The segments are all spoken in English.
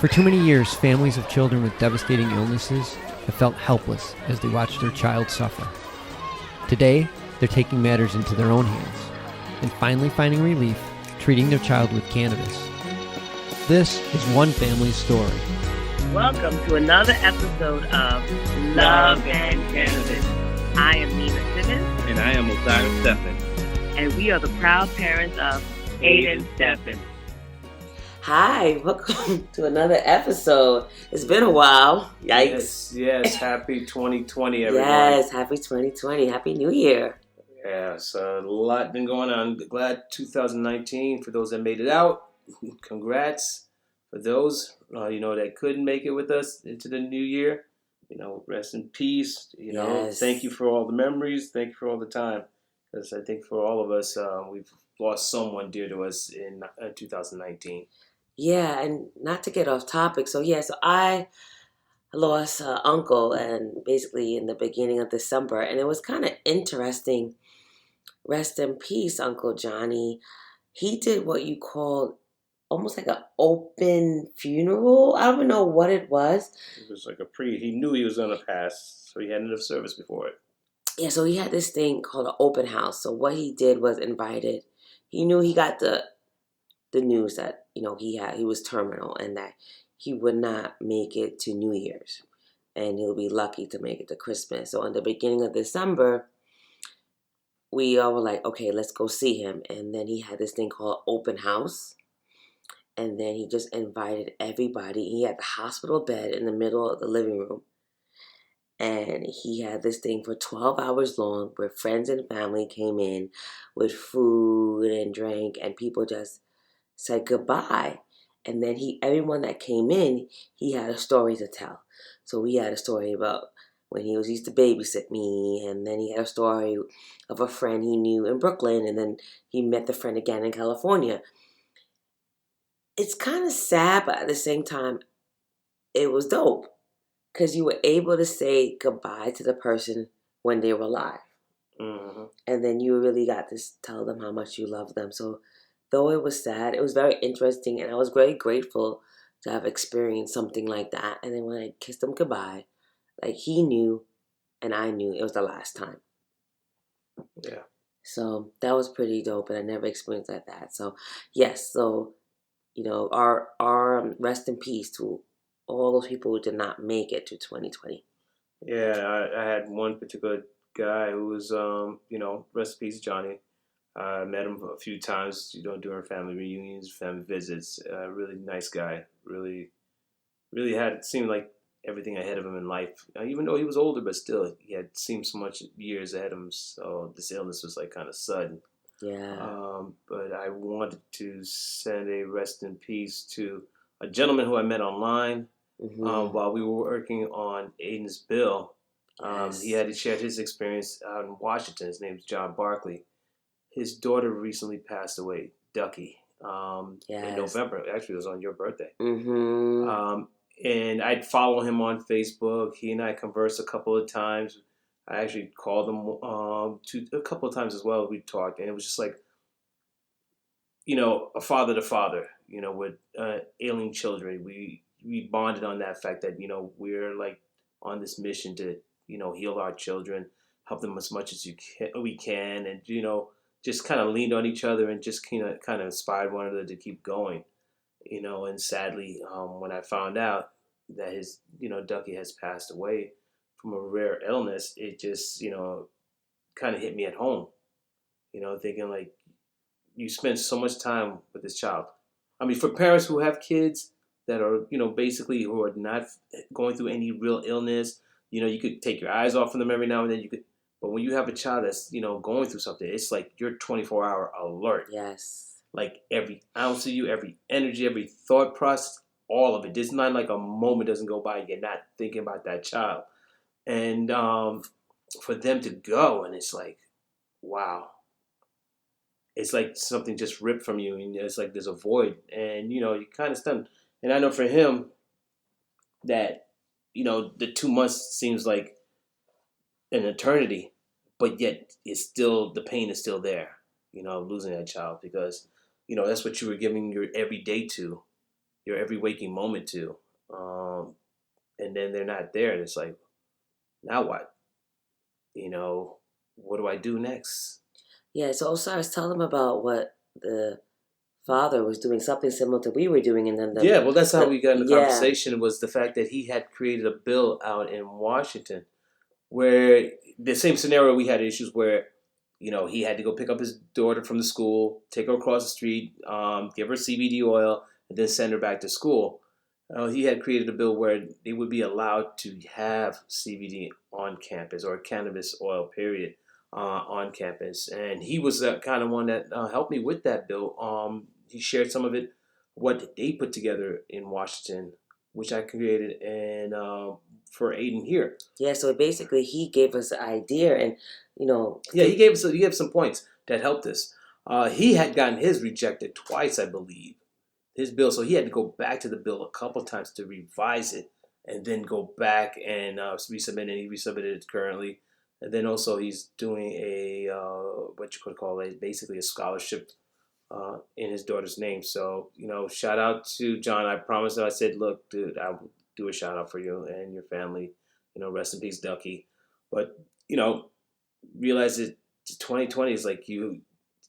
For too many years, families of children with devastating illnesses have felt helpless as they watch their child suffer. Today, they're taking matters into their own hands and finally finding relief treating their child with cannabis. This is one family's story. Welcome to another episode of Love and Cannabis. I am Nina Simmons. And I am Osiris Stephenand. And we are the proud parents of Aiden Stephenand. Hi, welcome to another episode. It's been a while. Yikes. Yes. Happy 2020, everyone. Yes, happy 2020. Happy New Year. Yeah, so a lot been going on. Glad 2019 for those that made it out. Congrats. For those, that couldn't make it with us into the new year, rest in peace. Yes. Thank you for all the memories. Thank you for all the time. Because I think for all of us, we've lost someone dear to us in 2019. Yeah, and not to get off topic. So I lost an uncle and basically in the beginning of December. And it was kind of interesting. Rest in peace, Uncle Johnny. He did what you call almost like an open funeral. I don't even know what it was. It was like he knew he was going to pass, so he had enough service before it. Yeah, so he had this thing called an open house. So what he did was invited. He knew he got the news that, he was terminal and that he would not make it to New Year's. And he'll be lucky to make it to Christmas. So in the beginning of December, we all were like, okay, let's go see him. And then he had this thing called open house. And then he just invited everybody. He had the hospital bed in the middle of the living room. And he had this thing for 12 hours long where friends and family came in with food and drink. And people just said goodbye. And then everyone that came in, he had a story to tell. So he had a story about when he used to babysit me. And then he had a story of a friend he knew in Brooklyn. And then he met the friend again in California. It's kind of sad, but at the same time, it was dope. Because you were able to say goodbye to the person when they were alive. Mm-hmm. And then you really got to tell them how much you love them. So though it was sad, it was very interesting. And I was very grateful to have experienced something like that. And then when I kissed him goodbye, like he knew and I knew it was the last time. Yeah. So that was pretty dope. And I never experienced like that. So yes, our rest in peace to all those people who did not make it to 2020. Yeah, I had one particular guy who was, rest in peace, Johnny. I met him a few times, during family reunions, family visits. Really nice guy. Really, really seemed like everything ahead of him in life. Even though he was older, but still, he had seemed so much years ahead of him. So this illness was like kind of sudden. Yeah. But I wanted to send a rest in peace to a gentleman who I met online while we were working on Aiden's bill. Yes. He had shared his experience out in Washington. His name's John Barkley. His daughter recently passed away, Ducky, in November. Actually, it was on your birthday. Mm-hmm. And I'd follow him on Facebook. He and I conversed a couple of times. I actually called him a couple of times as well. We talked, and it was just like, a father to father, with ailing children. We bonded on that fact that, we're like on this mission to, heal our children, help them as much as we can, and, just kind of leaned on each other and just kind of inspired one another to keep going, and sadly, when I found out that his, Ducky has passed away from a rare illness, it just, kind of hit me at home, thinking like, you spend so much time with this child. I mean, for parents who have kids that are, basically who are not going through any real illness, you could take your eyes off of them every now and then. But when you have a child that's, going through something, it's like you're 24-hour alert. Yes. Like every ounce of you, every energy, every thought process, all of it. There's not like a moment doesn't go by and you're not thinking about that child. And for them to go, and it's like, wow. It's like something just ripped from you, and it's like there's a void, and you kind of stunned. And I know for him that the 2 months seems like an eternity, but yet the pain is still there. Losing that child, because that's what you were giving your every day to, your every waking moment to. And then they're not there. And it's like, now what? What do I do next? Yeah, so Osiris, tell them about what the father was doing, something similar to we were doing. And then that's how we got in the conversation, was the fact that he had created a bill out in Washington where the same scenario we had issues where, he had to go pick up his daughter from the school, take her across the street, give her CBD oil, and then send her back to school. He had created a bill where they would be allowed to have CBD on campus, or cannabis oil, period, on campus. And he was the kind of one that helped me with that bill. He shared some of it, what they put together in Washington, which I created and for Aiden here. Yeah, so basically he gave us an idea, and he gave some points that helped us. He had gotten his rejected twice, I believe, his bill, so he had to go back to the bill a couple times to revise it, and then go back and resubmit it. He resubmitted it currently, and then also he's doing a what you could call basically a scholarship in his daughter's name. So shout out to John. I promised him. I said, look, dude, I'll do a shout out for you and your family. Rest in peace, Ducky. But realize that 2020 is like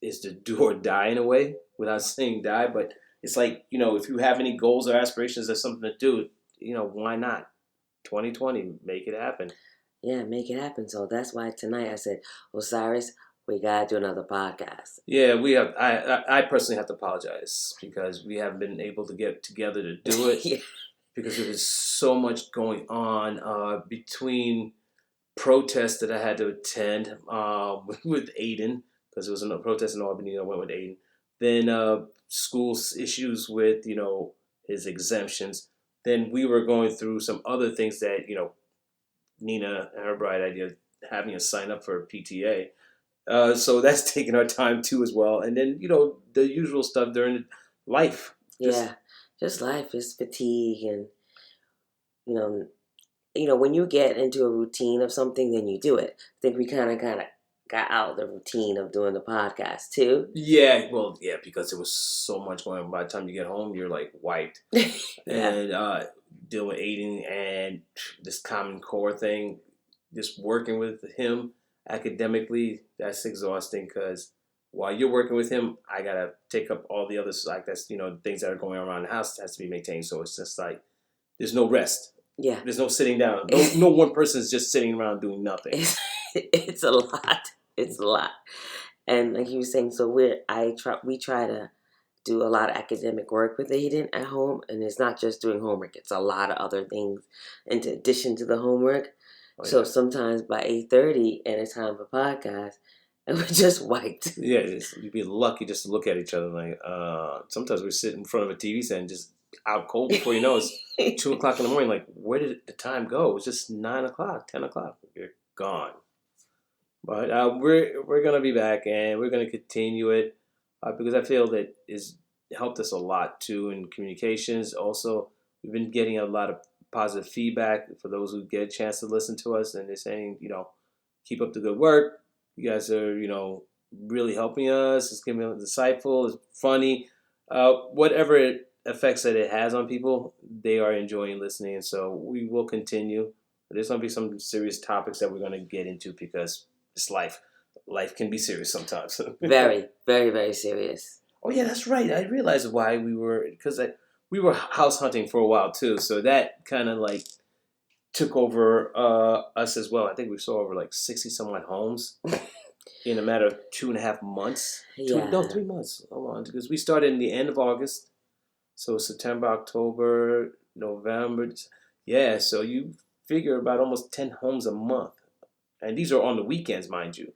is to do or die in a way, without saying die, but it's like, if you have any goals or aspirations or something to do, why not? 2020, make it happen. Yeah, make it happen. So that's why tonight I said, Osiris, we got to do another podcast. Yeah, we have. I personally have to apologize because we haven't been able to get together to do it. Yeah. Because there was so much going on between protests that I had to attend with Aiden, because there was a protest in Albany. I went with Aiden. Then school issues with, his exemptions. Then we were going through some other things that, Nina and her bright idea, having us sign up for a PTA. So that's taking our time too as well. And then, the usual stuff during life. Just life is fatigue. And, when you get into a routine of something, then you do it. I think we kind of got out of the routine of doing the podcast too. Yeah, because there was so much going on. By the time you get home, you're like wiped. And dealing with Aiden and this Common Core thing, just working with him academically, that's exhausting, because while you're working with him, I gotta take up all the other things that are going on around the house that has to be maintained. So it's just like there's no rest. Yeah, there's no sitting down. No one person is just sitting around doing nothing. It's a lot. It's a lot. And like you were saying, so we try to do a lot of academic work with Aiden at home, and it's not just doing homework. It's a lot of other things in addition to the homework. So sometimes by 8:30 and it's time for podcast, and we're just wiped. Yeah, you'd be lucky just to look at each other. Like sometimes we sit in front of a TV set and just out cold before you know it's 2 o'clock in the morning. Like, where did the time go? It was just 9 o'clock, 10 o'clock. You're gone. But we're gonna be back, and we're gonna continue it because I feel that it's helped us a lot too in communications. Also, we've been getting a lot of positive feedback for those who get a chance to listen to us, and they're saying, keep up the good work. You guys are, really helping us. It's giving us insightful. It's funny. Whatever effects that it has on people, they are enjoying listening, and so we will continue. There's going to be some serious topics that we're going to get into because it's life. Life can be serious sometimes. Very, very, very serious. Oh yeah, that's right. I realized why we were house hunting for a while too, so that kind of like took over us as well. I think we saw over like 60 somewhat homes in a matter of 2.5 months. 3 months. Hold on, because we started in the end of August, so September, October, November. Yeah, so you figure about almost 10 homes a month, and these are on the weekends, mind you.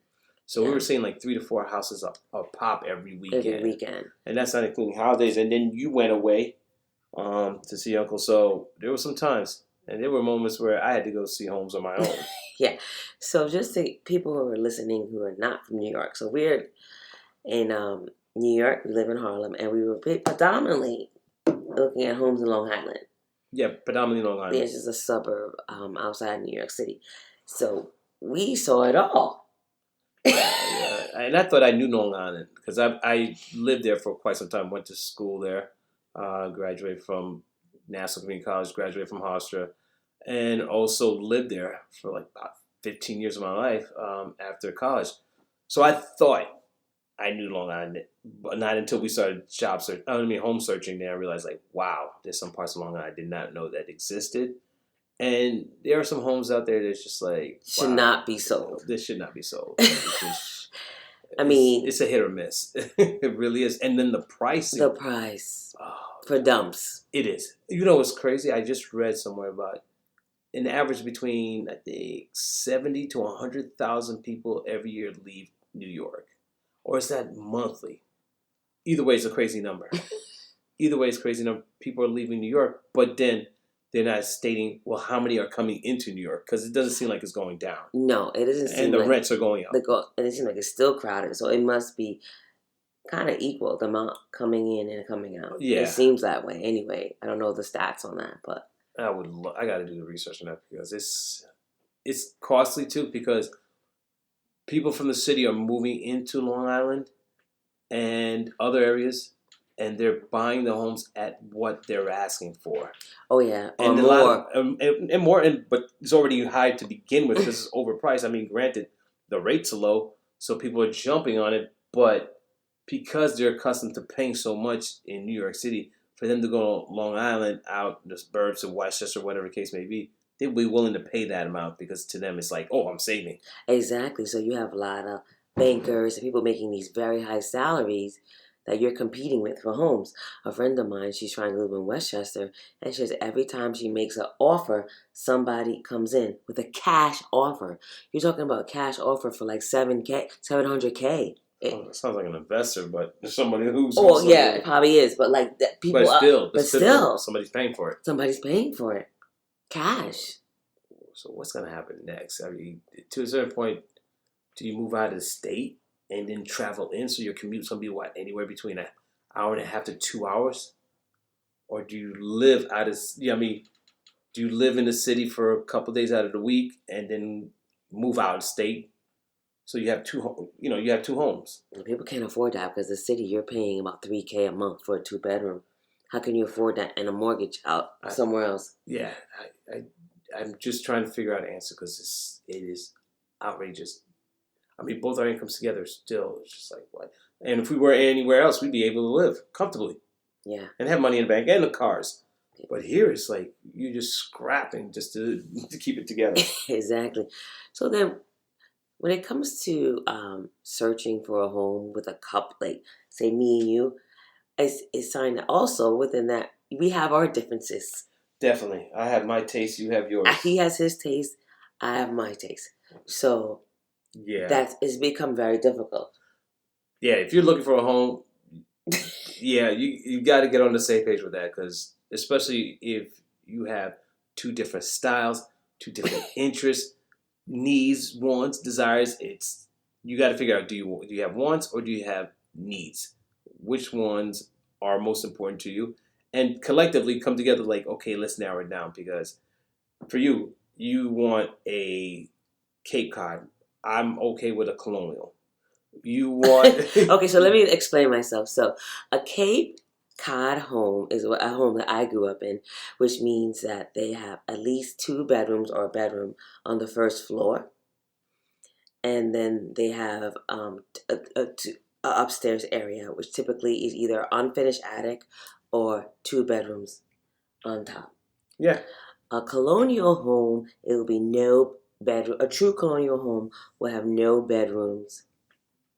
So we were seeing like 3 to 4 houses a pop every weekend. And that's not including holidays. And then you went away to see Uncle. So there were some times, and there were moments where I had to go see homes on my own. Yeah. So just to people who are listening who are not from New York. So we're in New York. We live in Harlem, and we were predominantly looking at homes in Long Island. Yeah, predominantly Long Island. It's just a suburb outside New York City. So we saw it all. And I thought I knew Long Island because I lived there for quite some time, went to school there. Graduated from Nassau Community College, graduated from Hofstra, and also lived there for like about 15 years of my life after college. So I thought I knew Long Island, but not until we started home searching there. I realized, like, wow, there's some parts of Long Island I did not know that existed. And there are some homes out there that's just like, should not be sold. This should not be sold. It's a hit or miss. It really is. And then the pricing. The price for dumps. It is. You know what's crazy? I just read somewhere about an average between, I think, 70 to 100,000 people every year leave New York. Or is that monthly? Either way, it's a crazy number. People are leaving New York, but then they're not stating, well, how many are coming into New York? Because it doesn't seem like it's going down. No, it doesn't seem like... And the rents are going up. And it seems like it's still crowded, so it must be kind of equal, the amount coming in and coming out. Yeah. It seems that way anyway. I don't know the stats on that, but... I got to do the research on that because it's costly too, because people from the city are moving into Long Island and other areas, and they're buying the homes at what they're asking for. Oh yeah, or and more. And more, but it's already high to begin with because it's overpriced. I mean, granted, the rates are low, so people are jumping on it, but because they're accustomed to paying so much in New York City, for them to go to Long Island, out in the burbs of Westchester, whatever the case may be, they'd be willing to pay that amount because to them it's like, oh, I'm saving. Exactly. So you have a lot of bankers and people making these very high salaries that you're competing with for homes. A friend of mine, she's trying to live in Westchester, and she says every time she makes an offer, somebody comes in with a cash offer. You're talking about a cash offer for like $700K. It sounds like an investor, but somebody who's... Oh, yeah, it probably is. But like that, people... But still, somebody's paying for it. Somebody's paying for it. Cash. So what's going to happen next? I mean, to a certain point, do you move out of the state and then travel in? So your commute's going to be, what, anywhere between an hour and a half to 2 hours? Or do you live out of... do you live in the city for a couple of days out of the week and then move out of state? So you have two homes. People can't afford that because the city, you're paying about $3K a month for a 2-bedroom. How can you afford that and a mortgage out somewhere else? Yeah, I'm just trying to figure out an answer because it is outrageous. I mean, both our incomes together still, it's just like, what? And if we were anywhere else, we'd be able to live comfortably. Yeah. And have money in the bank and the cars. But here it's like you're just scrapping just to keep it together. Exactly. So then, when it comes to searching for a home with a couple, like say me and you, it's signed also within that we have our differences. Definitely. I have my taste, you have yours. He has his taste, I have my taste. So yeah, it's become very difficult. Yeah, if you're looking for a home, yeah, you got to get on the same page with that, because especially if you have two different styles, two different interests, needs, wants, desires, you got to figure out, do you have wants or do you have needs? Which ones are most important to you? And collectively come together like, okay, let's narrow it down, because for you want a Cape Cod. I'm okay with a colonial. You want... Okay, so let me explain myself. So a Cape Cod home is a home that I grew up in, which means that they have at least 2 bedrooms or a bedroom on the first floor. And then they have a upstairs area, which typically is either unfinished attic or 2 bedrooms on top. Yeah. A colonial home, it will be no bedroom. A true colonial home will have no bedrooms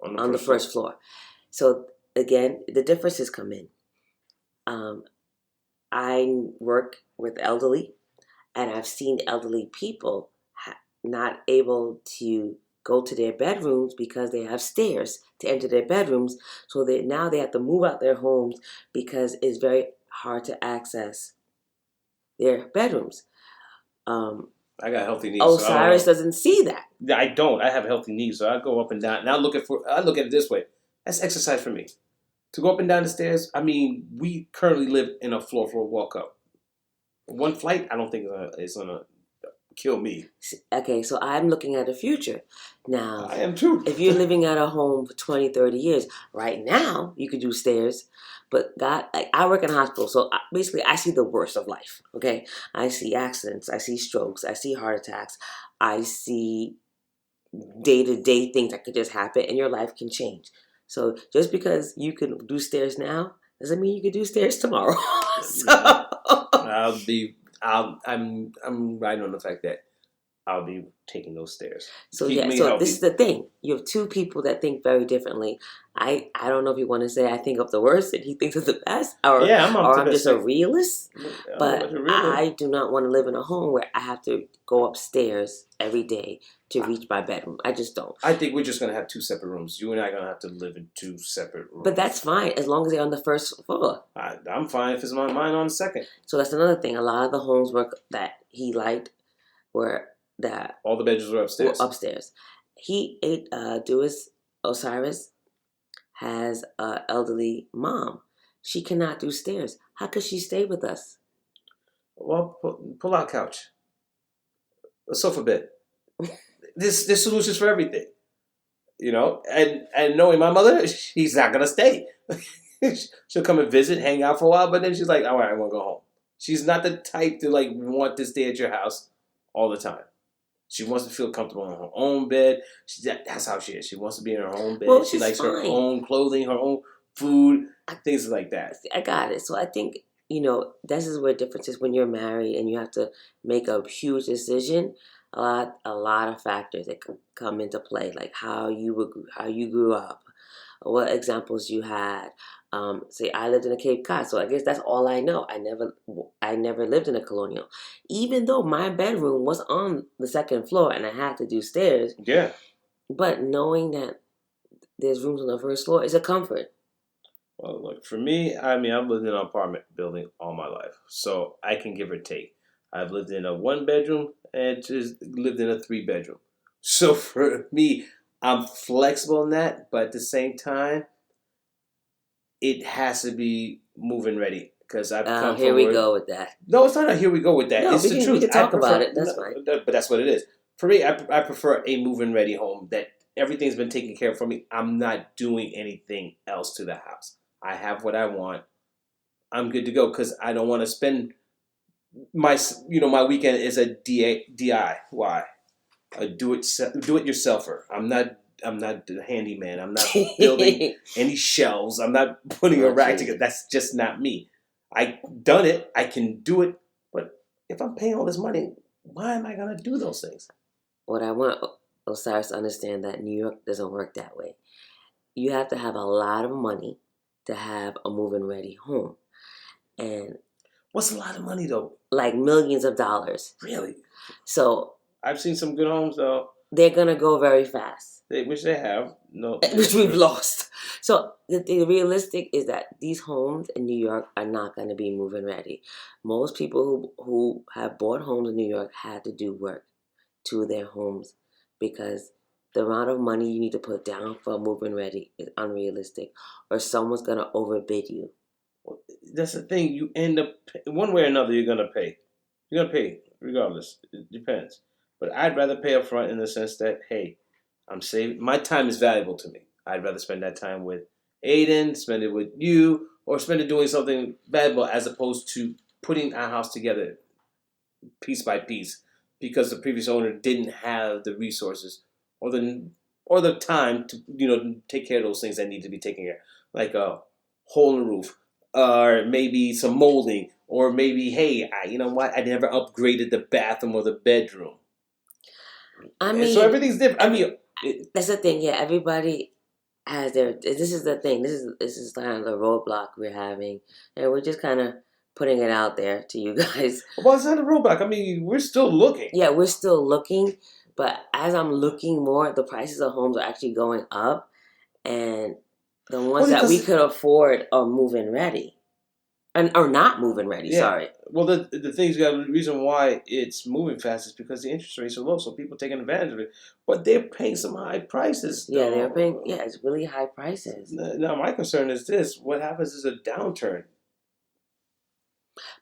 on the first floor. So again, the differences come in. I work with elderly, and I've seen elderly people not able to go to their bedrooms because they have stairs to enter their bedrooms. So now they have to move out their homes because it's very hard to access their bedrooms. I got healthy needs. Osiris doesn't see that. I don't. I have healthy needs, so I go up and down. And I look at it this way. That's exercise for me. To go up and down the stairs, I mean, we currently live in a floor walk up. One flight, I don't think is going to kill me. Okay, so I'm looking at the future. Now, I am too. If you're living at a home for 20, 30 years, right now you could do stairs. But God, like, I work in a hospital, so basically I see the worst of life, okay? I see accidents, I see strokes, I see heart attacks, I see day-to-day things that could just happen, and your life can change. So just because you can do stairs now doesn't mean you can do stairs tomorrow. I'm riding on the fact that I'll be taking those stairs. So this is the thing. You have two people that think very differently. I don't know if you want to say I think of the worst and he thinks of the best, or I'm just a realist. But I do not want to live in a home where I have to go upstairs every day to reach my bedroom. I just don't. I think we're just going to have two separate rooms. You and I are going to have to live in two separate rooms. But that's fine as long as they're on the first floor. I'm fine if it's mine on the second. So that's another thing. A lot of the homes that he liked were that all the bedrooms were upstairs. Osiris has an elderly mom. She cannot do stairs. How could she stay with us? Well, pull out couch, a sofa bed. There's solutions for everything, you know. And knowing my mother, she's not gonna stay. She'll come and visit, hang out for a while, but then she's like, "All right, I want to go home." She's not the type to like want to stay at your house all the time. She wants to feel comfortable in her own bed. That's how she is. She wants to be in her own bed. She likes her own clothing, her own food, things like that. I got it. So I think, this is where difference is when you're married and you have to make a huge decision. A lot of factors that come into play, like how you grew up, what examples you had. Say I lived in a Cape Cod, so I guess that's all I know. I never lived in a colonial, even though my bedroom was on the second floor and I had to do stairs. Yeah. But knowing that there's rooms on the first floor is a comfort. Well, look, for me, I've lived in an apartment building all my life, so I can give or take. I've lived in a 1-bedroom and just lived in a 3-bedroom. So for me, I'm flexible in that, but at the same time, it has to be move-in ready because I've come here we go with that. No, it's not a here we go with that. No, it's the truth. We can talk about it. That's fine. But that's what it is. For me, I prefer a move-in ready home that everything's been taken care of for me. I'm not doing anything else to the house. I have what I want. I'm good to go because I don't want to spend my weekend is a DIY, a do it yourselfer. I'm not the handyman. I'm not building any shelves. I'm not putting a rack together. That's just not me. I've done it. I can do it. But if I'm paying all this money, why am I going to do those things? What I want Osiris to understand that New York doesn't work that way. You have to have a lot of money to have a move-in ready home. And what's a lot of money though? Like millions of dollars. Really? So I've seen some good homes though. They're gonna go very fast. Which they have. No. Which we've lost. So the realistic is that these homes in New York are not gonna be move-in ready. Most people who have bought homes in New York had to do work to their homes because the amount of money you need to put down for a move-in ready is unrealistic, or someone's gonna overbid you. Well, that's the thing. You end up one way or another. You're gonna pay. You're gonna pay regardless. It depends. But I'd rather pay up front in the sense that, hey, I'm saving. My time is valuable to me. I'd rather spend that time with Aiden, spend it with you, or spend it doing something valuable as opposed to putting our house together piece by piece because the previous owner didn't have the resources or the time to take care of those things that need to be taken care of, like a hole in the roof, or maybe some molding, or maybe, hey, you know what? I never upgraded the bathroom or the bedroom. So everything's different. That's the thing. Yeah, everybody has their. This is the thing. This is kind of the roadblock we're having, and we're just kind of putting it out there to you guys. Well, it's not a roadblock. We're still looking. Yeah, we're still looking, but as I'm looking more, the prices of homes are actually going up, and the ones that we could afford are move-in ready. Or not moving ready, yeah. Sorry. Well, the reason why it's moving fast is because the interest rates are low, so people are taking advantage of it. But they're paying some high prices. Yeah, they're paying. Yeah, it's really high prices. Now, my concern is this: what happens is a downturn.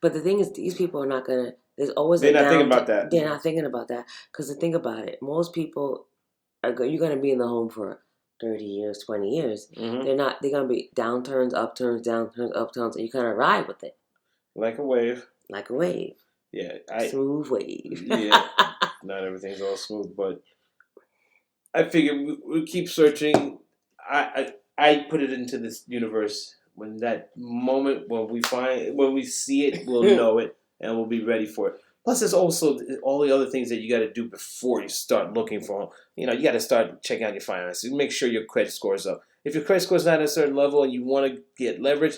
But the thing is, these people are not gonna. There's always They're not thinking about that. They're not thinking about that because the thing about it, most people you're gonna be in the home for 30 years, 20 years. Mm-hmm. They're not. They're gonna be downturns, upturns, downturns, upturns, and you kind of ride with it Like a wave. like a wave. Yeah, Smooth wave. Yeah, not everything's all smooth, but I figure we'll keep searching. I put it into this universe. When that moment, when we see it, we'll know it, and we'll be ready for it. Plus, there's also all the other things that you got to do before you start looking for them. You know, you got to start checking out your finances. Make sure your credit score is up. If your credit score is not at a certain level and you want to get leverage,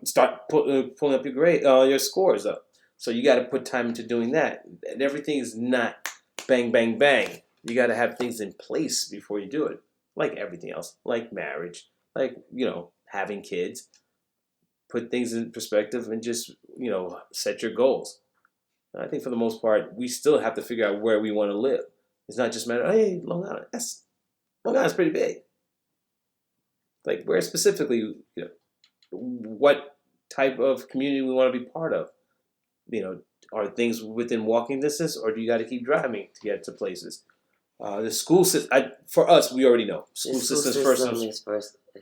start pulling up your scores up. So you got to put time into doing that. And everything is not bang, bang, bang. You got to have things in place before you do it. Like everything else, like marriage, like, having kids. Put things in perspective and just, set your goals. And I think for the most part, we still have to figure out where we want to live. It's not just matter, hey, Long Island. Long Island's pretty big. Like, where specifically, what type of community we want to be part of. Are things within walking distance, or do you got to keep driving to get to places? The school system, for us, we already know. School system is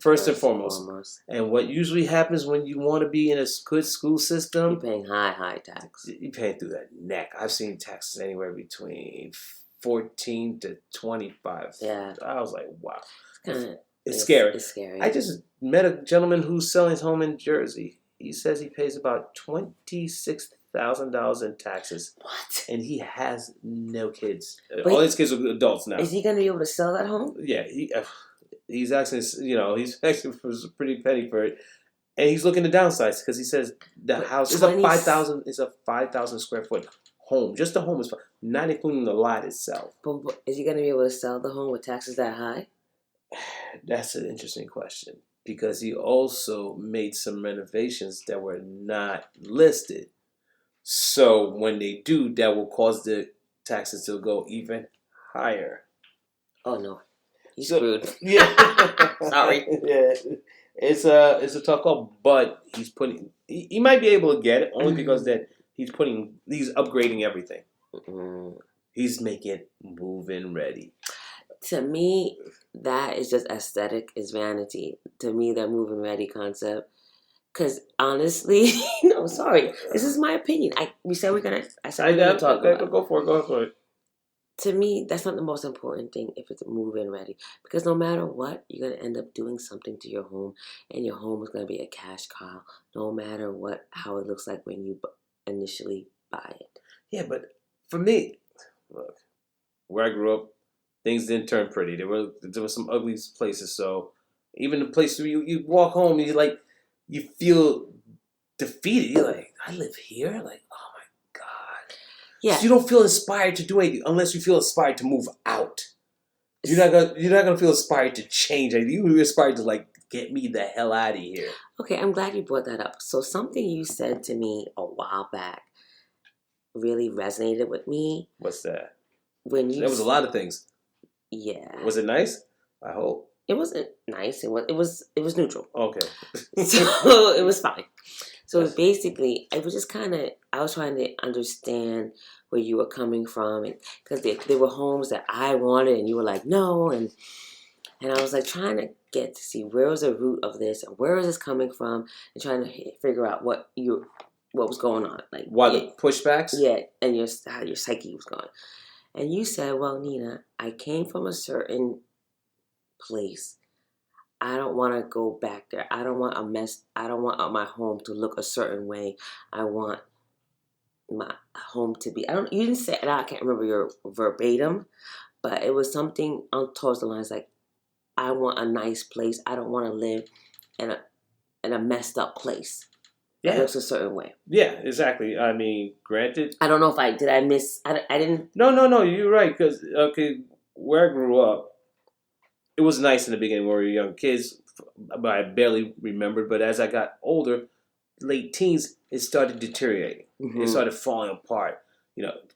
first and foremost. And what usually happens when you want to be in a good school system, you're paying high tax. You're paying through that neck. I've seen taxes anywhere between 14 to 25. Yeah. I was like, wow. It's scary. scary. It's scary. I just met a gentleman who's selling his home in Jersey. He says he pays about $26,000 in taxes. What? And he has no kids. But all his kids are adults now. Is he going to be able to sell that home? Yeah, he's asking, he's asking for a pretty penny for it, and he's looking to downsize because he says the house is a 5,000 square foot home. Just the home is not including the lot itself. But is he going to be able to sell the home with taxes that high? That's an interesting question because he also made some renovations that were not listed. So when they do, that will cause the taxes to go even higher. Oh no. He's screwed. Yeah. Sorry. Yeah. It's a tough call, but he might be able to get it only because that he's upgrading everything. Mm-hmm. He's making it move-in ready. To me, that is just aesthetic, is vanity. To me, that move-in ready concept. Because honestly, no, sorry. This is my opinion. I said we're gonna talk about it. Go for it. To me, that's not the most important thing if it's move-in ready. Because no matter what, you're going to end up doing something to your home. And your home is going to be a cash cow. No matter how it looks like when you initially buy it. Yeah, but for me, look, where I grew up, things didn't turn pretty. There were some ugly places. So even the place where you walk home, you feel defeated. You're like, I live here? Like, oh my God. Yeah. So you don't feel inspired to do anything unless you feel inspired to move out. You're not gonna feel inspired to change. You're inspired to get me the hell out of here. Okay, I'm glad you brought that up. So something you said to me a while back really resonated with me. What's that? There was a lot of things. Yeah. Was it nice? I hope. It wasn't nice. It was neutral. Okay. So it was fine. So basically, I was just I was trying to understand where you were coming from, because there were homes that I wanted, and you were like, no, and I was trying to get to see where was the root of this, and where is this coming from, and trying to figure out what was going on, why the pushbacks? Yeah, and how your psyche was going. And you said, well, Nina, I came from a certain place. I don't want to go back there. I don't want a mess. I don't want my home to look a certain way. I want my home to be. You didn't say it. I can't remember your verbatim, but it was something towards the lines like, I want a nice place. I don't want to live in a messed up place. Yeah, it looks a certain way. Yeah, exactly. I mean, granted. I don't know if I miss. I didn't. No. You're right. Because where I grew up, it was nice in the beginning when we were young kids, but I barely remembered. But as I got older, late teens, it started deteriorating. Mm-hmm. It started falling apart,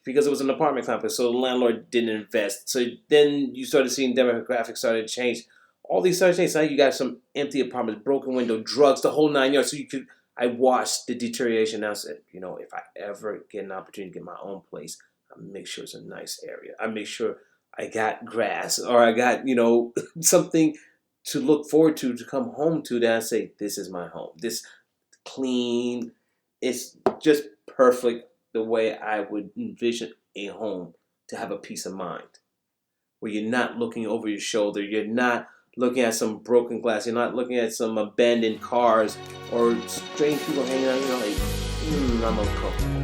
because it was an apartment complex, so the landlord didn't invest. So then you started seeing demographics started to change. All these started to change. So now you got some empty apartments, broken window, drugs, the whole 9 yards. So I watched the deterioration. I said, if I ever get an opportunity to get my own place, I make sure it's a nice area. I make sure I got grass or I got, something to look forward to come home to that I say, this is my home. This clean. It's just perfect the way I would envision a home to have a peace of mind. Where you're not looking over your shoulder. You're not looking at some broken glass. You're not looking at some abandoned cars or strange people hanging out. You're like, I'm uncomfortable.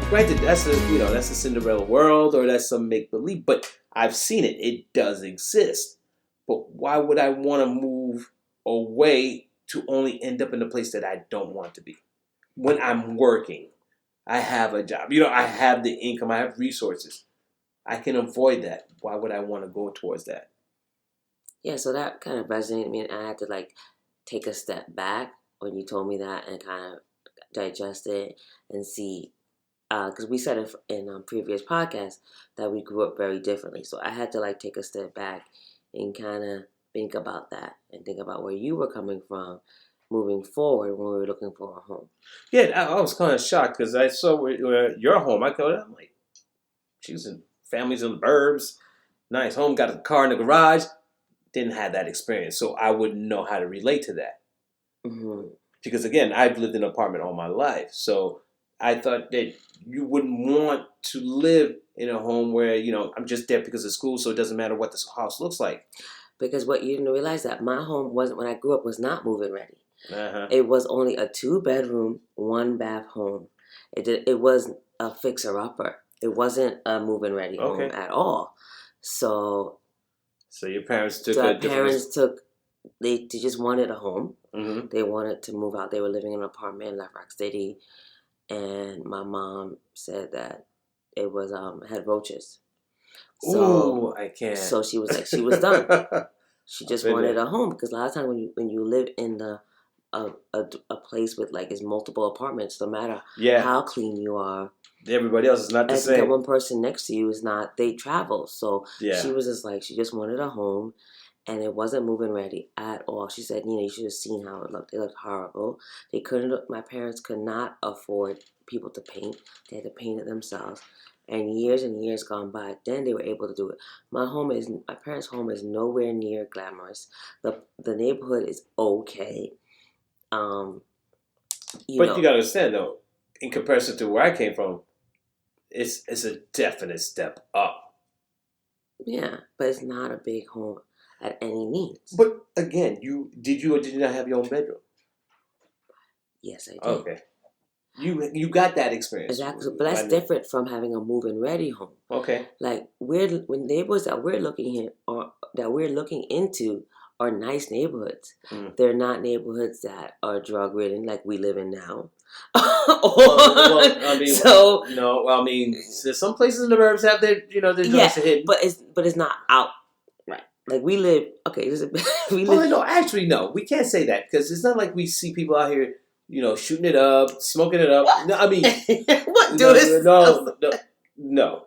Granted, that's a Cinderella world or that's some make believe, but I've seen it. It does exist. But why would I want to move away to only end up in a place that I don't want to be? When I'm working, I have a job. I have the income. I have resources. I can avoid that. Why would I want to go towards that? Yeah, so that kind of resonated with me, and I had to take a step back when you told me that and kind of digest it and see. Because we said in previous podcasts that we grew up very differently. So I had to take a step back and kind of think about that and think about where you were coming from moving forward when we were looking for a home. Yeah, I was kind of shocked because I saw where your home. I'm like, choosing families in the burbs, nice home, got a car in the garage. Didn't have that experience, so I wouldn't know how to relate to that. Mm-hmm. Because again, I've lived in an apartment all my life, so I thought that you wouldn't want to live in a home where, I'm just there because of school, so it doesn't matter what this house looks like. Because what you didn't realize that my home wasn't, when I grew up, was not move-in ready. Uh-huh. It was only a 2-bedroom, 1-bath home. It was a fixer-upper. It wasn't a move-in ready home at all. So your parents took they just wanted a home. Mm-hmm. They wanted to move out. They were living in an apartment in Left Rock City. And my mom said that it was had roaches. So, ooh, I can't. So she was done. She just wanted a home because a lot of times when you live in a place with it's multiple apartments, no matter how clean you are, everybody else is not the same. That one person next to you is not. They travel, so she was just she just wanted a home. And it wasn't moving ready at all. She said, Nina, you should have seen how it looked. It looked horrible. My parents could not afford people to paint. They had to paint it themselves. And years gone by, then they were able to do it. My parents' home is nowhere near glamorous. The neighborhood is okay. But you gotta understand though, in comparison to where I came from, it's a definite step up. Yeah, but it's not a big home at any means. But again, did you or did you not have your own bedroom? Yes, I did. Okay. You got that experience. Exactly. But that's different from having a move-in ready home. Okay. When neighborhoods that we're looking into are nice neighborhoods. Mm. They're not neighborhoods that are drug ridden like we live in now. There's some places in the burbs have their drugs hidden. But it's not out. We live, actually, no. We can't say that because it's not like we see people out here, shooting it up, smoking it up. What? No, I mean... what? No.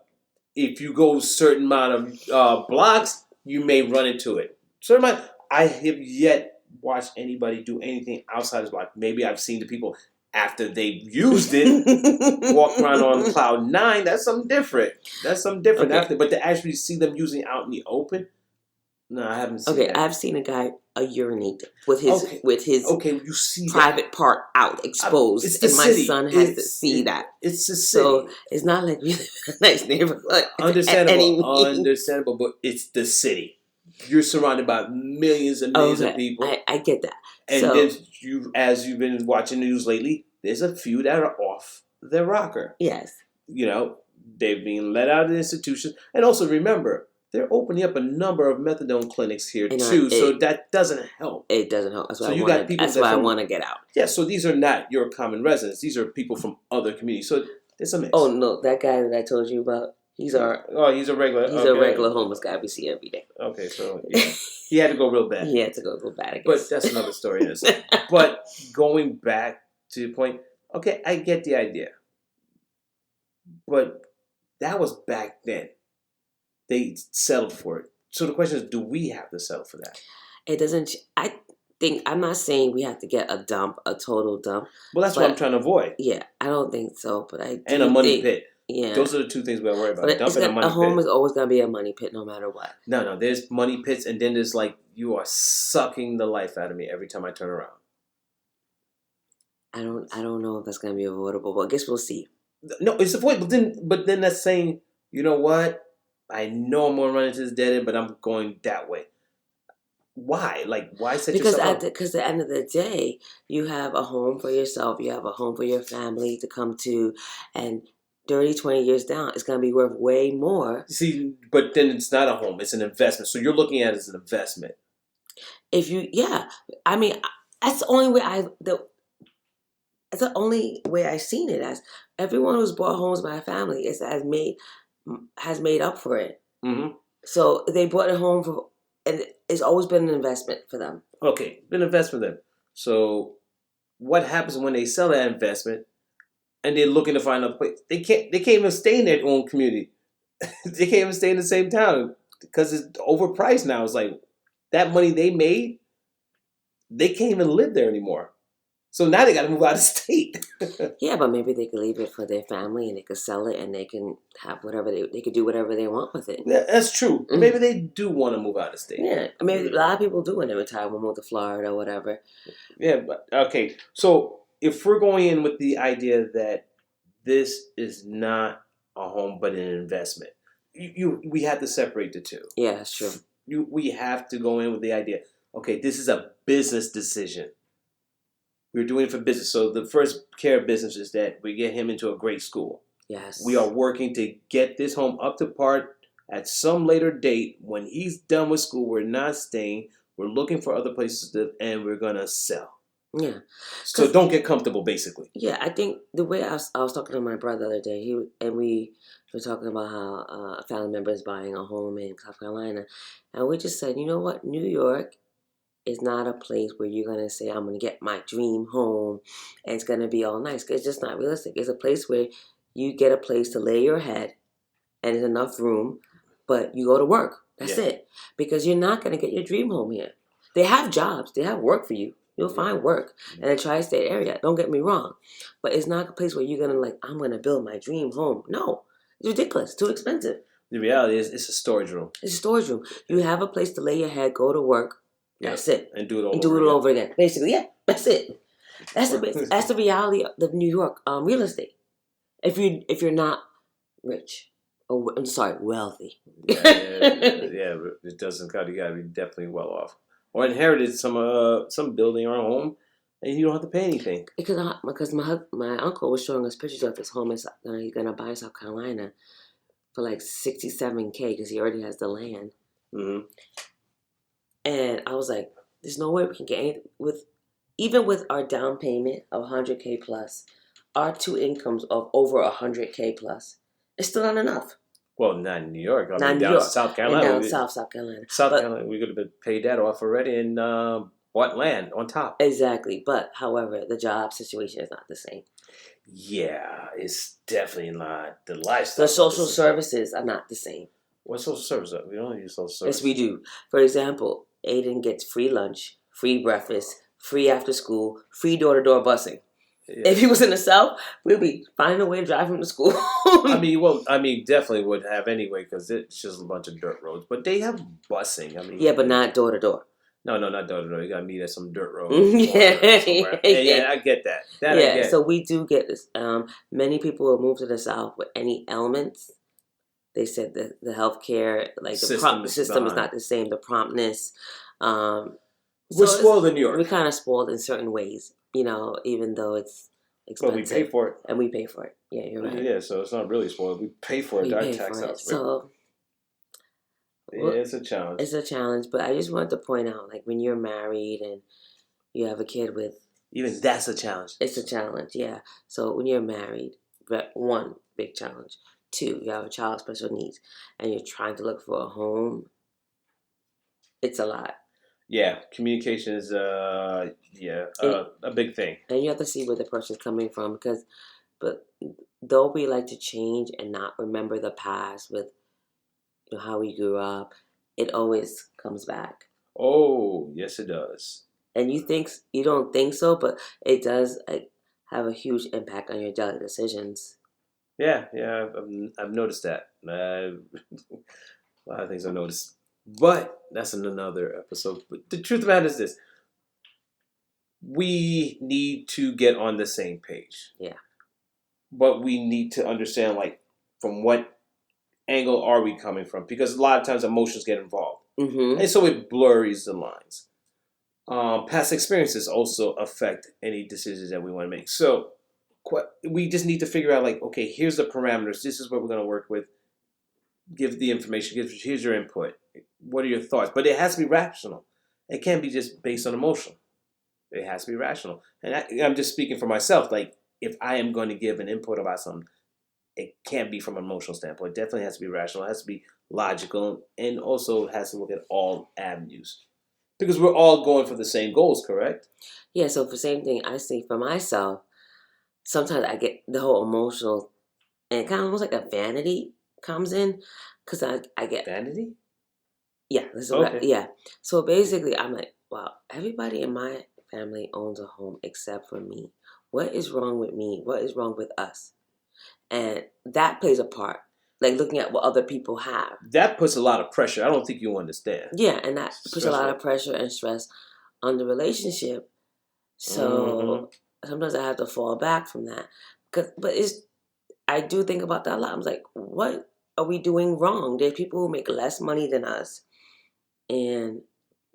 If you go a certain amount of blocks, you may run into it. I have yet watched anybody do anything outside this block. Maybe I've seen the people after they've used it, walk around on cloud 9. That's something different. Okay. But to actually see them using it out in the open... No, I haven't seen that. I've seen a guy urinate with his you see private part out exposed. It's the and my city. son has to see that. It's the city. So it's not like we live in a nice neighborhood. Understandable, but it's the city. You're surrounded by millions and millions of people. I get that. And then as you've been watching the news lately, there's a few that are off their rocker. Yes. They've been let out of the institutions. And also remember, they're opening up a number of methadone clinics here too, so that doesn't help. It doesn't help. That's why I want to get out. Yeah, so these are not your common residents. These are people from other communities. So there's a mix. Oh no, that guy that I told you about, he's a regular. He's a regular homeless guy we see every day. Okay, so he had to go real bad. He had to go real bad, I guess. But that's another story. But going back to the point, okay, I get the idea. But that was back then. They settled for it. So the question is, do we have to settle for that? It doesn't. I'm not saying we have to get a total dump. Well, that's what I'm trying to avoid. Yeah, I don't think so. But and a money pit. Yeah, those are the two things we gotta worry about. But Dumping a money pit. A home is always gonna be a money pit, no matter what. No, there's money pits, and then there's like you are sucking the life out of me every time I turn around. I don't know if that's gonna be avoidable, but I guess we'll see. No, it's avoidable. But then that's saying, you know what? I know I'm gonna run into this dead end, but I'm going that way. Why? Like, why set yourself up? Because at the end of the day, you have a home for yourself. You have a home for your family to come to, and 30, 20 years down, it's going to be worth way more. See, but then it's not a home. It's an investment. So you're looking at it as an investment. That's the only way that's the only way I've seen it as. Everyone who's bought homes by a family has made up for it. Mm-hmm. So they bought a home for, and it's always been an investment for them. Okay, been an investment for them. So what happens when they sell that investment and they're looking to find a place? They can't even stay in their own community. They can't even stay in the same town because it's overpriced now. It's like that money they made, they can't even live there anymore. So now they got to move out of state. Yeah, but maybe they could leave it for their family and they could sell it and they can have whatever they could do whatever they want with it. Yeah, that's true. Mm-hmm. Maybe they do want to move out of state. Yeah, I mean, a lot of people do when they retire, will move to Florida or whatever. Yeah, but okay. So if we're going in with the idea that this is not a home but an investment, we have to separate the two. Yeah, that's true. We have to go in with the idea, okay, this is a business decision. We're doing it for business. So the first care of business is that we get him into a great school. Yes. We are working to get this home up to par at some later date. When he's done with school, we're not staying. We're looking for other places to live, and we're going to sell. Yeah. So don't get comfortable, basically. Yeah, I think the way I was talking to my brother the other day, we were talking about how a family member is buying a home in South Carolina. And we just said, you know what, New York is not a place where you're going to say, I'm going to get my dream home and it's going to be all nice. It's just not realistic. It's a place where you get a place to lay your head and there's enough room, but you go to work. That's it. Because you're not going to get your dream home here. They have jobs. They have work for you. You'll find work in the tri-state area. Don't get me wrong. But it's not a place where you're going to I'm going to build my dream home. No. It's ridiculous. Too expensive. The reality is it's a storage room. It's a storage room. You have a place to lay your head, go to work. That's it. And do it all over again. Basically, that's it. That's the reality of New York real estate. If you're not rich, wealthy. Yeah, it doesn't count. You gotta be definitely well off, or inherited some building or home, and you don't have to pay anything. Because my uncle was showing us pictures of his home. He's gonna buy in South Carolina for like $67,000 because he already has the land. Mm-hmm. And I was like, there's no way we can get anything even with our down payment of $100,000 plus, our two incomes of over $100,000 plus, it's still not enough. Well, not in New York. South Carolina. And down South Carolina. Carolina, we could have paid that off already and bought land on top. Exactly. But, however, the job situation is not the same. Yeah, it's definitely not. The lifestyle. The social services are not the same. What social services? We don't use social services. Yes, we do. For example, Aiden gets free lunch, free breakfast, free after school, free door-to-door busing. Yeah. If he was in the South, we'd be finding a way to drive him to school. Definitely would have anyway because it's just a bunch of dirt roads. But they have busing. Yeah, but not door-to-door. No, not door-to-door. You got to meet at some dirt road. Yeah, I get that. I get. So we do get this. Many people will move to the South with any ailments. They said that the healthcare, the system is not the same. The promptness. We're spoiled in New York. We're kind of spoiled in certain ways, even though it's expensive. But we pay for it. And we pay for it. Yeah, you're right. Yeah, so it's not really spoiled. We pay for it. Our tax house. So it's a challenge. It's a challenge, but I just wanted to point out, when you're married and you have a kid with... Even that's a challenge. It's a challenge, yeah. So when you're married, one, big challenge. Two, you have a child with special needs, and you're trying to look for a home. It's a lot. Yeah, communication is a big thing. And you have to see where the person's coming from, but though we like to change and not remember the past with how we grew up, it always comes back. Oh, yes, it does. And you don't think so, but it does have a huge impact on your daily decisions. Yeah, I've noticed that. A lot of things I've noticed. But that's in another episode. But the truth of the matter is this. We need to get on the same page. Yeah. But we need to understand, like, from what angle are we coming from? Because a lot of times emotions get involved. Mm-hmm. And so it blurs the lines. Past experiences also affect any decisions that we want to make. So we just need to figure out, like, okay, here's the parameters. This is what we're going to work with. Give the information. Here's your input. What are your thoughts? But it has to be rational. It can't be just based on emotion. It has to be rational. And I'm just speaking for myself. Like, if I am going to give an input about something, it can't be from an emotional standpoint. It definitely has to be rational. It has to be logical. And also has to look at all avenues. Because we're all going for the same goals, correct? Yeah, so for the same thing, I think for myself, sometimes I get the whole emotional, and kind of almost like a vanity comes in, because I get... Vanity? Yeah. Yeah. So basically, I'm like, wow, everybody in my family owns a home except for me. What is wrong with me? What is wrong with us? And that plays a part. Like looking at what other people have. That puts a lot of pressure. I don't think you understand. Yeah, and that puts a lot of pressure and stress on the relationship. So sometimes I have to fall back from that. But I do think about that a lot. I'm like, what are we doing wrong? There's people who make less money than us. And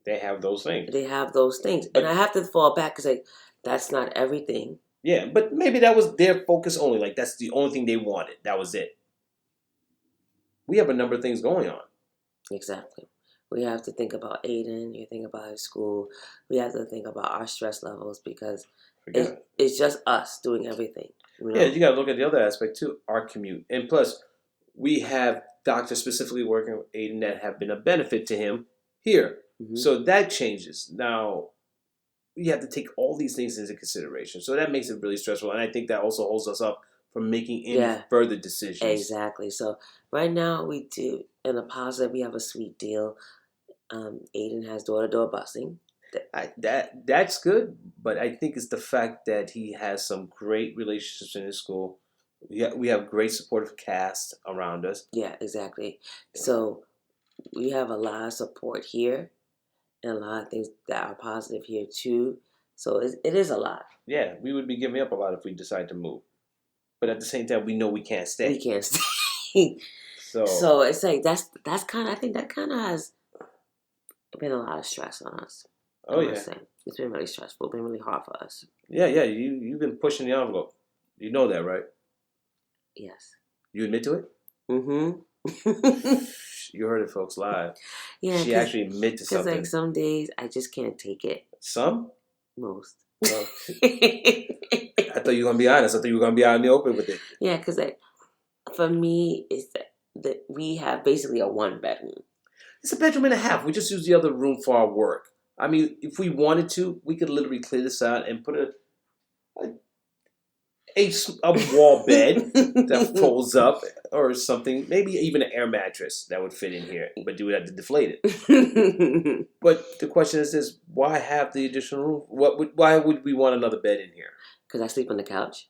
they have those things. And I have to fall back because like, that's not everything. Yeah, but maybe that was their focus only. Like, that's the only thing they wanted. That was it. We have a number of things going on. Exactly. We have to think about Aiden. You think about his school. We have to think about our stress levels because it's just us doing everything. You know? Yeah, you got to look at the other aspect too, our commute. And plus, we have doctors specifically working with Aiden that have been a benefit to him here. Mm-hmm. So that changes. Now, we have to take all these things into consideration. So that makes it really stressful. And I think that also holds us up from making any further decisions. Exactly. So right now we do, in a positive, we have a sweet deal. Aiden has door-to-door busing. That's good, but I think it's the fact that he has some great relationships in his school. We have great supportive cast around us. Yeah, exactly. So we have a lot of support here and a lot of things that are positive here too. So it is a lot. Yeah, we would be giving up a lot if we decide to move. But at the same time, we know we can't stay. We can't stay. So it's like that's kind of, I think that kind of has been a lot of stress on us. Oh yeah, it's been really stressful. It's been really hard for us. Yeah. You've been pushing the envelope. You know that, right? Yes. You admit to it? Mm-hmm. You heard it, folks, live. Yeah. She actually admitted to something. Because like some days I just can't take it. Some? Most. Well, I thought you were gonna be honest. I thought you were gonna be out in the open with it. Yeah, because like for me, it's that we have basically a 1-bedroom. It's a bedroom and a half. We just use the other room for our work. I mean, if we wanted to, we could literally clear this out and put a wall bed that folds up or something. Maybe even an air mattress that would fit in here, but you would have to deflate it. But the question is this: why have the additional room? Why would we want another bed in here? Because I sleep on the couch.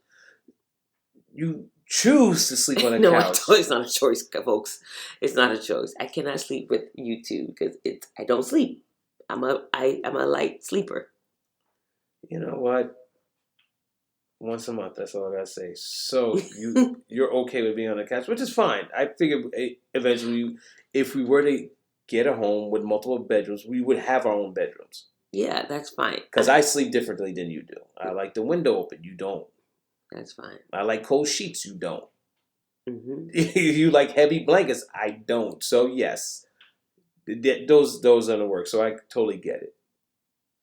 You choose to sleep on a couch. No, it's not a choice, folks. It's not a choice. I cannot sleep with you two because I don't sleep. I'm a light sleeper. You know what? Once a month, that's all I gotta say. So you're okay with being on the couch, which is fine. I figured eventually, if we were to get a home with multiple bedrooms, we would have our own bedrooms. Yeah, that's fine. Because I sleep differently than you do. I like the window open. You don't. That's fine. I like cold sheets. You don't. Mm-hmm. You like heavy blankets. I don't. So yes, those are the work. So I totally get it.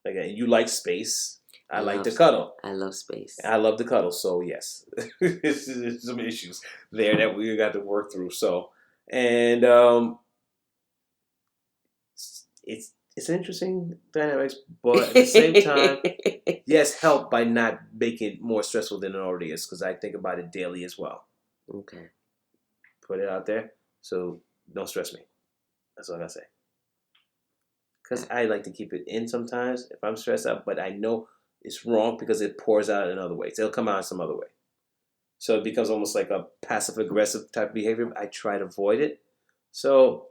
Again, you like space. I like to cuddle. I love space. I love to cuddle. So yes, there's some issues there that we got to work through. So, and it's an interesting dynamics, but at the same time, yes, help by not making it more stressful than it already is. Because I think about it daily as well. Okay. Put it out there. So don't stress me. That's all I gotta say. because I like to keep it in sometimes if I'm stressed out, but I know it's wrong because it pours out in other ways. It'll come out in some other way. So it becomes almost like a passive-aggressive type of behavior. I try to avoid it. So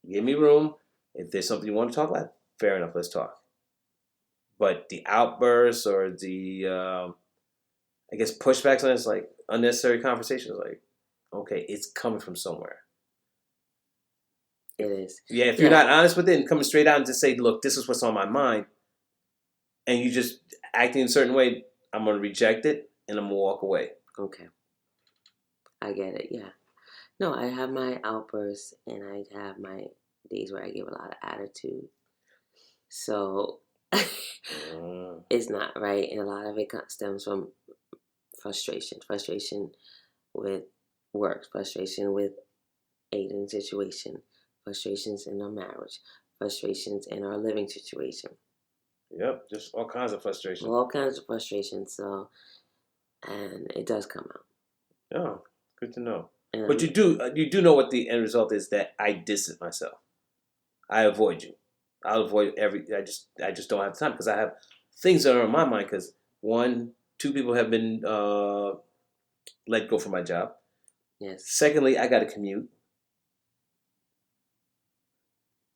give me room. If there's something you want to talk about, fair enough, let's talk. But the outbursts or the, I guess, pushbacks on it's like unnecessary conversations, like, okay, it's coming from somewhere. It is. Yeah, if you're not honest with it and coming straight out and just say, look, this is what's on my mind, and you just acting in a certain way, I'm going to reject it and I'm going to walk away. Okay. I get it, yeah. No, I have my outbursts and I have my days where I give a lot of attitude. So it's not right. And a lot of it stems from frustration. Frustration with work. Frustration with Aiden's situation. Frustrations in our marriage. Frustrations in our living situation. Yep, just all kinds of frustration. All kinds of frustrations. So, and it does come out. Oh, good to know. But you do know what the end result is, that I distance myself. I avoid you. I'll avoid I just don't have time because I have things that are on my mind. Because 2 people have been let go from my job. Yes. Secondly, I got to commute.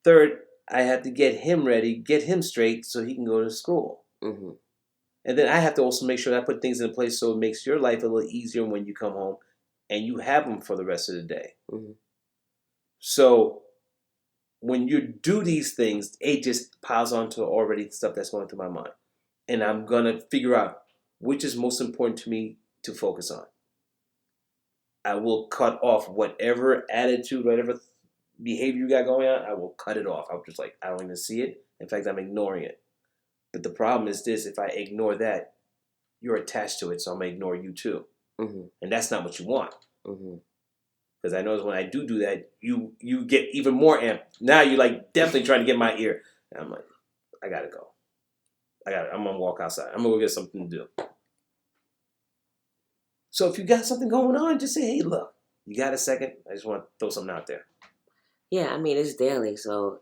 Third, I have to get him ready, get him straight so he can go to school. Mm-hmm. And then I have to also make sure that I put things in place so it makes your life a little easier when you come home and you have them for the rest of the day. Mm-hmm. So when you do these things, it just piles onto already stuff that's going through my mind. And I'm going to figure out which is most important to me to focus on. I will cut off whatever attitude, whatever behavior you got going on, I will cut it off. I'm just like, I don't even see it. In fact, I'm ignoring it. But the problem is this: if I ignore that, you're attached to it, so I'm going to ignore you too. Mm-hmm. And that's not what you want. Mm-hmm. Because I notice when I do that, you get even more amped. Now you're like definitely trying to get my ear. And I'm like, I got to go. I'm going to walk outside. I'm going to go get something to do. So if you got something going on, just say, hey, look, you got a second? I just want to throw something out there. Yeah, I mean, it's daily, so...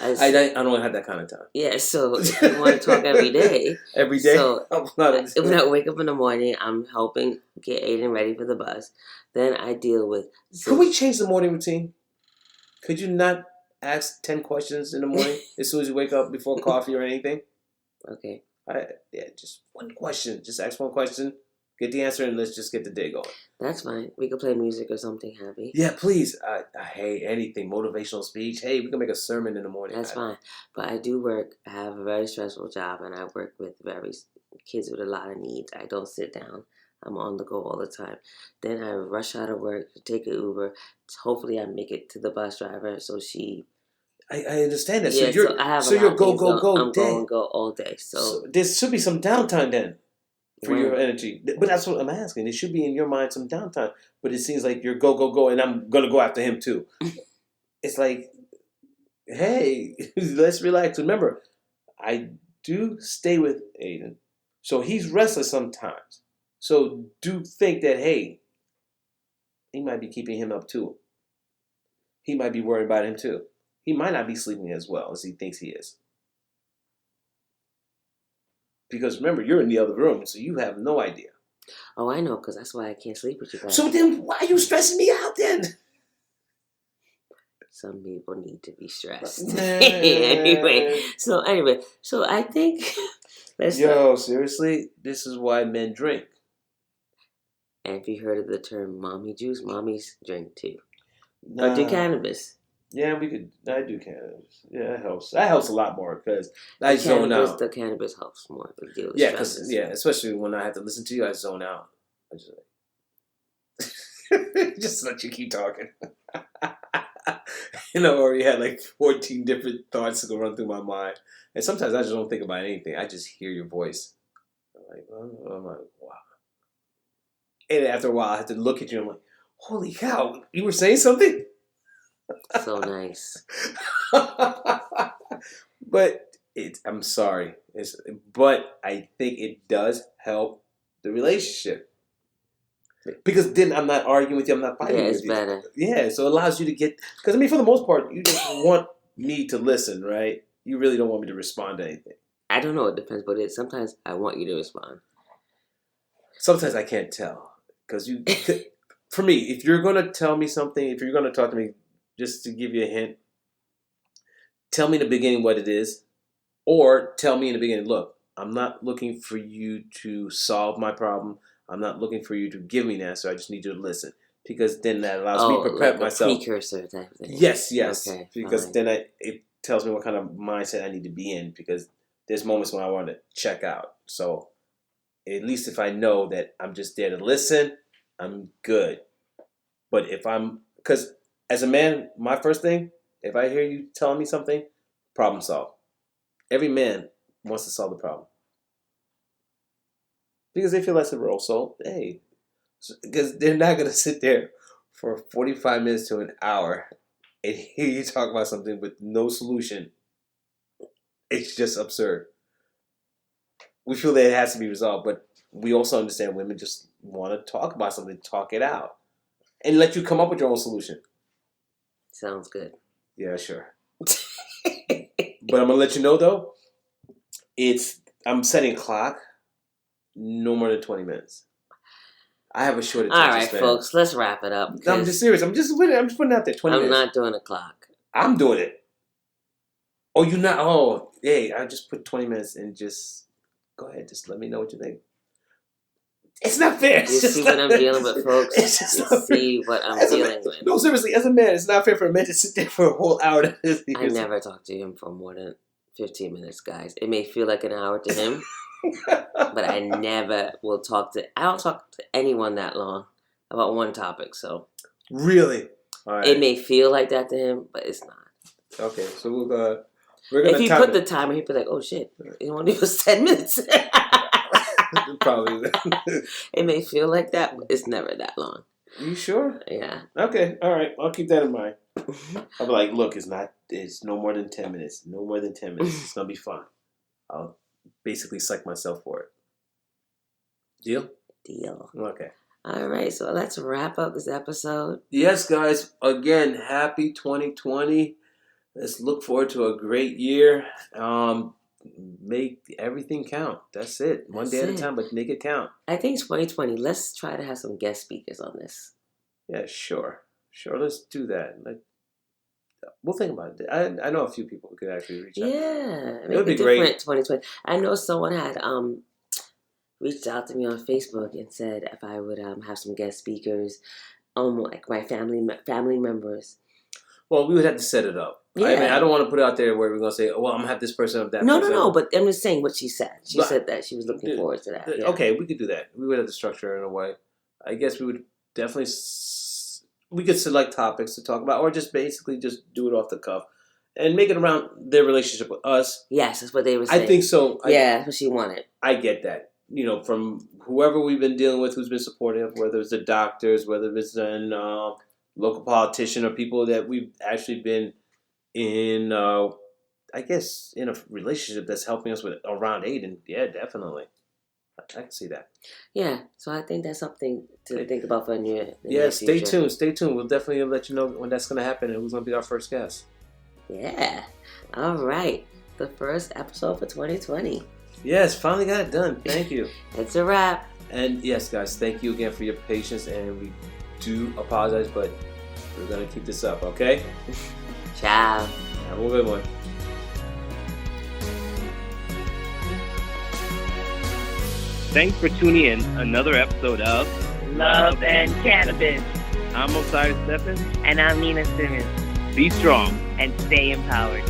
I don't have that kind of time. Yeah, so if you want to talk every day. Every day? So when I wake up in the morning, I'm helping get Aiden ready for the bus. Then I deal with... Could we change the morning routine? Could you not ask 10 questions in the morning as soon as you wake up before coffee or anything? Okay. Just one question. Just ask one question. Get the answer and let's just get the day going. That's fine. We could play music or something happy. Yeah, please. I hate anything. Motivational speech. Hey, we can make a sermon in the morning. That's fine. But I do work. I have a very stressful job and I work with kids with a lot of needs. I don't sit down. I'm on the go all the time. Then I rush out of work to take an Uber. Hopefully I make it to the bus driver so she... I understand that. Yeah, so I have you're go I'm day. go all day. So there should be some downtime then. For your energy. But that's what I'm asking. It should be in your mind some downtime. But it seems like you're go, and I'm going to go after him too. It's like, hey, let's relax. Remember, I do stay with Aiden. So he's restless sometimes. So do think that, hey, he might be keeping him up too. He might be worried about him too. He might not be sleeping as well as he thinks he is. Because remember, you're in the other room, so you have no idea. Oh, I know, because that's why I can't sleep with you guys. So then why are you stressing me out then? Some people need to be stressed. Anyway, so I think... seriously, this is why men drink. And if you heard of the term mommy juice, mommies drink too. Or do cannabis. Yeah, I do cannabis. Yeah, that helps. That helps a lot more because I zone out. The cannabis helps more. Yeah, especially when I have to listen to you, I zone out. I just just let you keep talking. Or you had like 14 different thoughts that go run through my mind, and sometimes I just don't think about anything. I just hear your voice. I'm like, wow. And after a while, I have to look at you. I'm like, holy cow! You were saying something. So nice. But I'm sorry. But I think it does help the relationship. Because then I'm not arguing with you. I'm not fighting with you. Yeah, it's better. Yeah, so it allows you to get... Because, for the most part, you just want me to listen, right? you really don't want me to respond to anything. I don't know. It depends, but sometimes I want you to respond. Sometimes I can't tell. Because for me, if you're going to tell me something, if you're going to talk to me, just to give you a hint, tell me in the beginning what it is. Or tell me in the beginning, look, I'm not looking for you to solve my problem. I'm not looking for you to give me an answer. I just need you to listen. Because then that allows me to prepare like myself. A precursor type thing. Yes. Okay, because fine. then it tells me what kind of mindset I need to be in. Because there's moments when I want to check out. So at least if I know that I'm just there to listen, I'm good. But because as a man, my first thing, if I hear you telling me something, problem solve. Every man wants to solve the problem. Because they feel that's a role. So, hey, because they're not going to sit there for 45 minutes to an hour and hear you talk about something with no solution. It's just absurd. We feel that it has to be resolved, but we also understand women just want to talk about something, talk it out, and let you come up with your own solution. Sounds good. Yeah, sure. But I'm going to let you know, though, I'm setting a clock no more than 20 minutes. I have a short attention All right, span. Folks, let's wrap it up. No, I'm just serious. I'm just putting it out there. 20 minutes. I'm not doing a clock. I'm doing it. Oh, you're not? Oh, hey, I just put 20 minutes and just go ahead. Just let me know what you think. It's not fair. You see what I'm dealing with, folks? You see what I'm dealing with. No, seriously, as a man, it's not fair for a man to sit there for a whole hour. I never talk to him for more than 15 minutes, guys. It may feel like an hour to him, but I never will I don't talk to anyone that long about one topic, so. Really? All right. It may feel like that to him, but it's not. Okay, so we're gonna if he put the timer, he'd be like, oh shit, it only was 10 minutes. Probably. It may feel like that, but it's never that long. You sure? Yeah. Okay, all right. I'll keep that in mind. I'll be like, look, it's no more than 10 minutes. No more than 10 minutes. It's going to be fun. I'll basically psych myself for it. Deal? Deal. Okay. All right, so let's wrap up this episode. Yes, guys. Again, happy 2020. Let's look forward to a great year. Make everything count. That's it. One day at a time, but make it count. I think 2020, let's try to have some guest speakers on this. Yeah, sure. Let's do that. We'll think about it. I know a few people who could actually reach out. Yeah. It would be great. 2020. I know someone had reached out to me on Facebook and said if I would have some guest speakers, like my family members. Well, we would have to set it up. Yeah. I mean, I don't want to put it out there where we're going to say, oh, well, I'm going to have this person or that person. No, but I'm just saying what she said. She said that she was looking forward to that. Yeah. Okay, we could do that. We would have to structure it in a way. I guess we would definitely, we could select topics to talk about or just basically just do it off the cuff and make it around their relationship with us. Yes, that's what they were saying. I think so. Yeah, that's what she wanted. I get that. You know, from whoever we've been dealing with who's been supportive, whether it's the doctors, whether it's an local politician or people that we've actually been in, I guess, in a relationship that's helping us with around Aiden. Yeah, definitely. I can see that. Yeah, so I think that's something to think about for the near stay future. Stay tuned. We'll definitely let you know when that's going to happen and who's going to be our first guest. Yeah. All right. The first episode for 2020. Yes, finally got it done. Thank you. It's a wrap. And yes, guys, thank you again for your patience. And we do apologize, but we're going to keep this up, okay? Ciao. Have a good one. Thanks for tuning in another episode of Love and Cannabis. I'm Osiris Stephenand. And I'm Nina Simmons. Be strong and stay empowered.